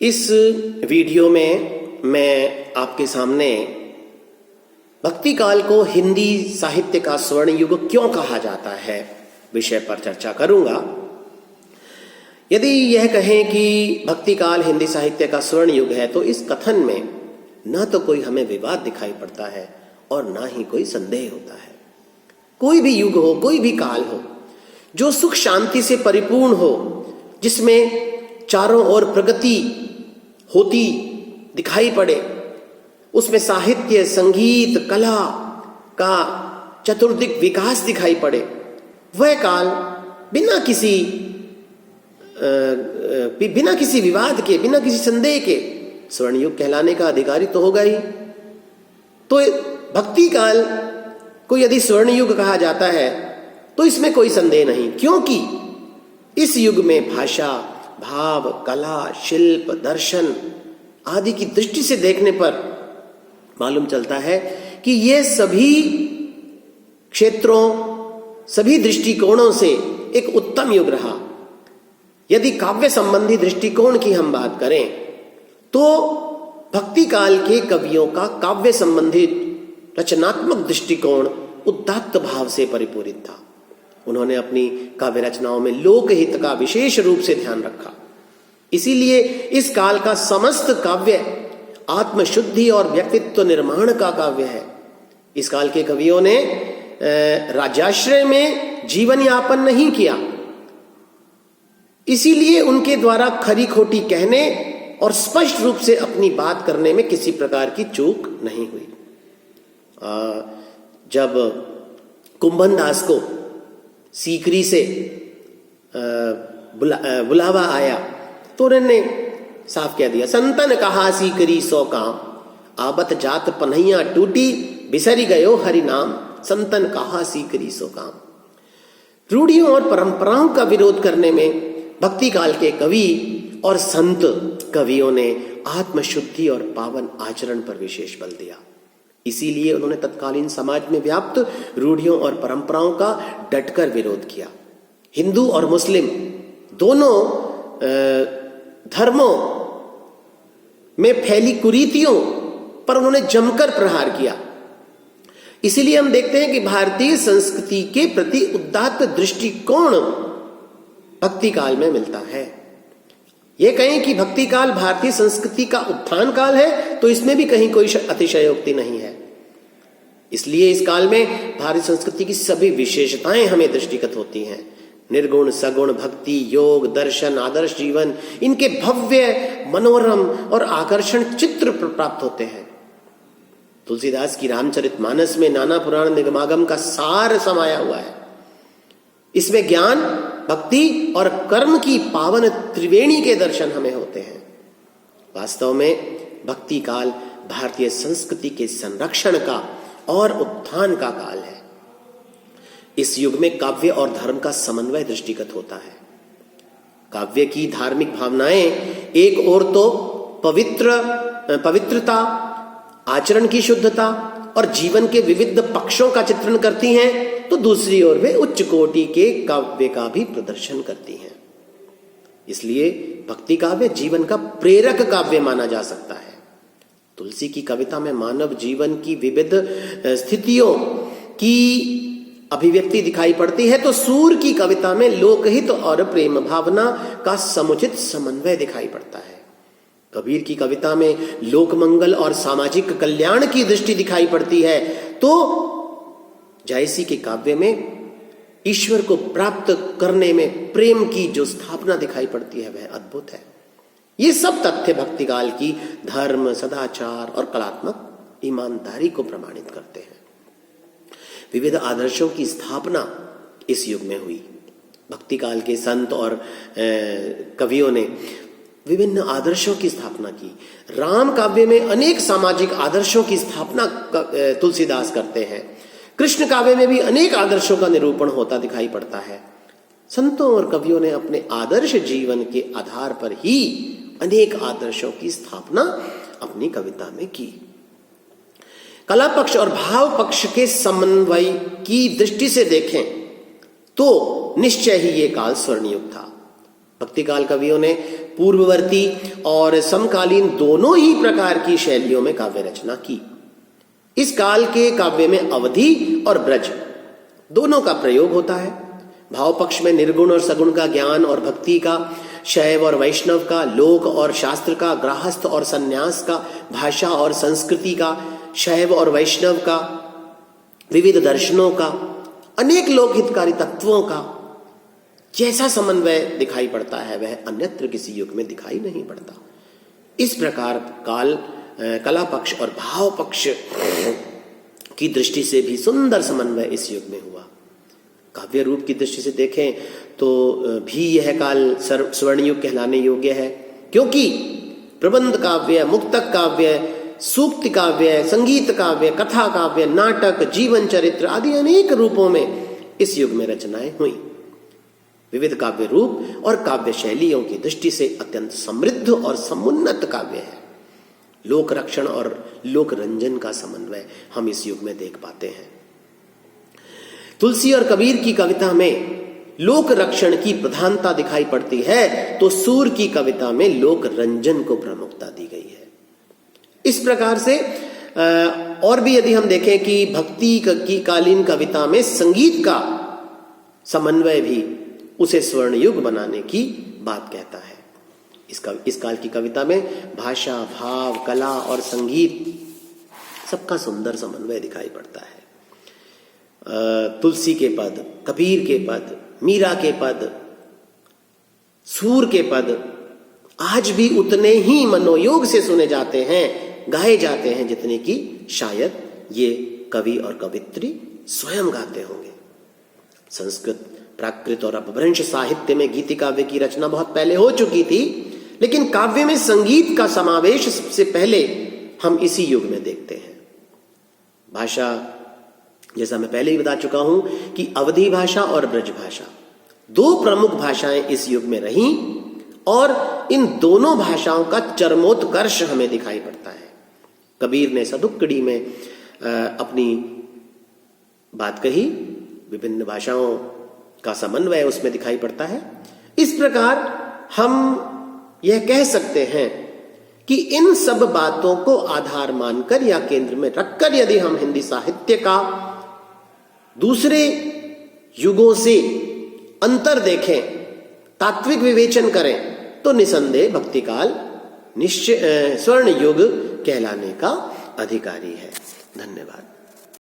इस वीडियो में मैं आपके सामने भक्ति काल को हिंदी साहित्य का स्वर्ण युग क्यों कहा जाता है विषय पर चर्चा करूंगा। यदि यह कहें कि भक्ति काल हिंदी साहित्य का स्वर्ण युग है तो इस कथन में न तो कोई हमें विवाद दिखाई पड़ता है और ना ही कोई संदेह होता है। कोई भी युग हो, कोई भी काल हो, जो सुख शांति से परिपूर्ण हो, जिसमें चारों ओर प्रगति होती दिखाई पड़े, उसमें साहित्य, संगीत, कला का चतुर्दिक विकास दिखाई पड़े, वह काल बिना किसी विवाद के, बिना किसी संदेह के स्वर्ण युग कहलाने का अधिकारी तो होगा ही। तो भक्ति काल को यदि स्वर्ण युग कहा जाता है तो इसमें कोई संदेह नहीं, क्योंकि इस युग में भाषा, भाव, कला, शिल्प, दर्शन आदि की दृष्टि से देखने पर मालूम चलता है कि ये सभी क्षेत्रों, सभी दृष्टिकोणों से एक उत्तम युग रहा। यदि काव्य संबंधी दृष्टिकोण की हम बात करें तो भक्ति काल के कवियों का काव्य संबंधी रचनात्मक दृष्टिकोण उदात्त भाव से परिपूरित था। उन्होंने अपनी काव्य रचनाओं में लोकहित का विशेष रूप से ध्यान रखा। इसीलिए इस काल का समस्त काव्य आत्मशुद्धि और व्यक्तित्व निर्माण का काव्य है। इस काल के कवियों ने राज्याश्रय में जीवन यापन नहीं किया, इसीलिए उनके द्वारा खरी खोटी कहने और स्पष्ट रूप से अपनी बात करने में किसी प्रकार की चूक नहीं हुई। जब कुंभन दास को सीकरी से बुलावा आया तो उन्होंने साफ कह दिया, संतन कहा सीकरी सो काम, आबत जात पन्हैया टूटी, बिसरी गयो हरि नाम, संतन कहा सीकरी सो काम। रूढ़ियों और परंपराओं का विरोध करने में भक्ति काल के कवि और संत कवियों ने आत्मशुद्धि और पावन आचरण पर विशेष बल दिया। इसीलिए उन्होंने तत्कालीन समाज में व्याप्त रूढ़ियों और परंपराओं का डटकर विरोध किया। हिंदू और मुस्लिम दोनों धर्मों में फैली कुरीतियों पर उन्होंने जमकर प्रहार किया। इसीलिए हम देखते हैं कि भारतीय संस्कृति के प्रति उदात्त दृष्टिकोण भक्ति काल में मिलता है। यह कहें कि भक्ति काल भारतीय संस्कृति का उत्थान काल है तो इसमें भी कहीं कोई अतिशयोक्ति नहीं है। इसलिए इस काल में भारतीय संस्कृति की सभी विशेषताएं हमें दृष्टिगत होती हैं। निर्गुण, सगुण, भक्ति, योग, दर्शन, आदर्श जीवन, इनके भव्य, मनोरम और आकर्षण चित्र प्राप्त होते हैं। तुलसीदास की रामचरितमानस में नाना पुराण निगमागम का सार समाया हुआ है। इसमें ज्ञान, भक्ति और कर्म की पावन त्रिवेणी के दर्शन हमें होते हैं। वास्तव में भक्ति काल भारतीय संस्कृति के संरक्षण का और उत्थान का काल है। इस युग में काव्य और धर्म का समन्वय दृष्टिगत होता है। काव्य की धार्मिक भावनाएं एक ओर तो पवित्रता, आचरण की शुद्धता और जीवन के विविध पक्षों का चित्रण करती हैं, तो दूसरी ओर वे उच्च कोटि के काव्य का भी प्रदर्शन करती हैं। इसलिए भक्ति काव्य जीवन का प्रेरक काव्य माना जा सकता है। तुलसी की कविता में मानव जीवन की विविध स्थितियों की अभिव्यक्ति दिखाई पड़ती है, तो सूर की कविता में लोकहित और प्रेम भावना का समुचित समन्वय दिखाई पड़ता है। कबीर की कविता में लोकमंगल और सामाजिक कल्याण की दृष्टि दिखाई पड़ती है, तो जायसी के काव्य में ईश्वर को प्राप्त करने में प्रेम की जो स्थापना दिखाई पड़ती है वह अद्भुत है। ये सब तथ्य भक्ति काल की धर्म, सदाचार और कलात्मक ईमानदारी को प्रमाणित करते हैं। विविध आदर्शों की स्थापना इस युग में हुई। भक्ति काल के संत और कवियों ने विभिन्न आदर्शों की स्थापना की। राम काव्य में अनेक सामाजिक आदर्शों की स्थापना तुलसीदास करते हैं। कृष्ण काव्य में भी अनेक आदर्शों का निरूपण होता दिखाई पड़ता है। संतों और कवियों ने अपने आदर्श जीवन के आधार पर ही अनेक आदर्शों की स्थापना अपनी कविता में की। कला पक्ष और भाव पक्ष के समन्वय की दृष्टि से देखें तो निश्चय ही ये काल स्वर्णयुग था। भक्ति काल कवियों ने पूर्ववर्ती और समकालीन दोनों ही प्रकार की शैलियों में काव्य रचना की। इस काल के काव्य में अवधि और ब्रज दोनों का प्रयोग होता है। भाव पक्ष में निर्गुण और सगुण का ज्ञान और भक्ति का, शैव और वैष्णव का, लोक और शास्त्र का, गृहस्थ और सन्यास का, भाषा और संस्कृति का, शैव और वैष्णव का, विविध दर्शनों का, अनेक लोक हितकारी तत्वों का जैसा समन्वय दिखाई पड़ता है वह अन्यत्र किसी युग में दिखाई नहीं पड़ता। इस प्रकार कला पक्ष और भाव पक्ष की दृष्टि से भी सुंदर समन्वय इस युग में हुआ। काव्य रूप की दृष्टि से देखें तो भी यह काल स्वर्ण युग कहलाने योग्य है, क्योंकि प्रबंध काव्य, मुक्तक काव्य, सूक्ति काव्य, संगीत काव्य, कथा काव्य, नाटक, जीवन चरित्र आदि अनेक रूपों में इस युग में रचनाएं हुई। विविध काव्य रूप और काव्य शैलियों की दृष्टि से अत्यंत समृद्ध और समुन्नत काव्य है। लोक रक्षण और लोक रंजन का समन्वय हम इस युग में देख पाते हैं। तुलसी और कबीर की कविता में लोक रक्षण की प्रधानता दिखाई पड़ती है, तो सूर की कविता में लोक रंजन को प्रमुखता दी गई है। इस प्रकार से और भी यदि हम देखें कि भक्ति की कालीन कविता में संगीत का समन्वय भी उसे स्वर्ण युग बनाने की बात कहता है। इस काल की कविता में भाषा, भाव, कला और संगीत सबका सुंदर समन्वय दिखाई पड़ता है। तुलसी के पद, कबीर के पद, मीरा के पद, सूर के पद आज भी उतने ही मनोयोग से सुने जाते हैं, गाए जाते हैं जितने कि शायद ये कवि और कवित्री स्वयं गाते होंगे। संस्कृत, प्राकृत और अपभ्रंश साहित्य में गीति काव्य की रचना बहुत पहले हो चुकी थी, लेकिन काव्य में संगीत का समावेश सबसे पहले हम इसी युग में देखते हैं। भाषा, जैसा मैं पहले ही बता चुका हूं कि अवधी भाषा और ब्रज भाषा दो प्रमुख भाषाएं इस युग में रहीं और इन दोनों भाषाओं का चरमोत्कर्ष हमें दिखाई पड़ता है। कबीर ने सदुक्कड़ी में अपनी बात कही, विभिन्न भाषाओं का समन्वय उसमें दिखाई पड़ता है। इस प्रकार हम यह कह सकते हैं कि इन सब बातों को आधार मानकर या केंद्र में रखकर यदि हम हिंदी साहित्य का दूसरे युगों से अंतर देखें, तात्विक विवेचन करें, तो निसंदेह भक्तिकाल निश्चय स्वर्ण युग कहलाने का अधिकारी है। धन्यवाद।